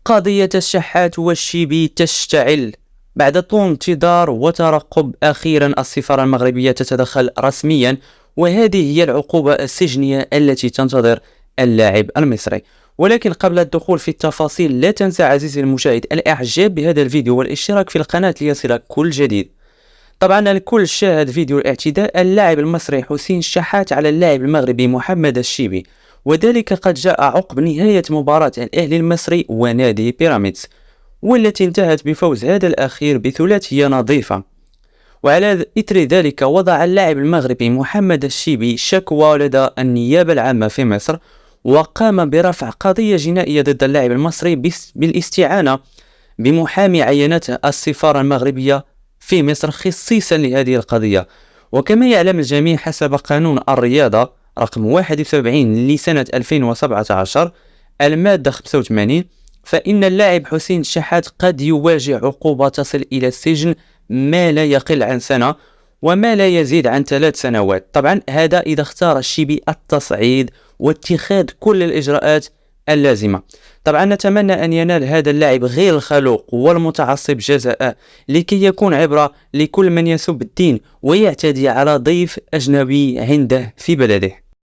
قضية الشحات والشيبي تشتعل. بعد طول انتظار وترقب، أخيرا السفارة المغربية تتدخل رسميا، وهذه هي العقوبة السجنية التي تنتظر اللاعب المصري. ولكن قبل الدخول في التفاصيل، لا تنسى عزيزي المشاهد الإعجاب بهذا الفيديو والاشتراك في القناة ليصلك كل جديد. طبعا الكل شاهد فيديو الاعتداء اللاعب المصري حسين الشحات على اللاعب المغربي محمد الشيبي، وذلك قد جاء عقب نهاية مباراة الأهلي المصري ونادي بيراميدز، والتي انتهت بفوز هذا الأخير بثلاثية نظيفة. وعلى إثر ذلك وضع اللاعب المغربي محمد الشيبي شكوى لدى النيابة العامة في مصر، وقام برفع قضية جنائية ضد اللاعب المصري بالاستعانة بمحامي عينته السفارة المغربية في مصر خصيصا لهذه القضية. وكما يعلم الجميع، حسب قانون الرياضة رقم 71 لسنة 2017 المادة 85، فإن اللاعب حسين الشحات قد يواجه عقوبة تصل إلى السجن ما لا يقل عن سنة وما لا يزيد عن 3 سنوات. طبعا هذا إذا اختار الشيبي التصعيد واتخاذ كل الإجراءات اللازمة. طبعا نتمنى أن ينال هذا اللاعب غير الخلوق والمتعصب جزاء، لكي يكون عبرة لكل من يسب الدين ويعتدي على ضيف أجنبي عنده في بلده.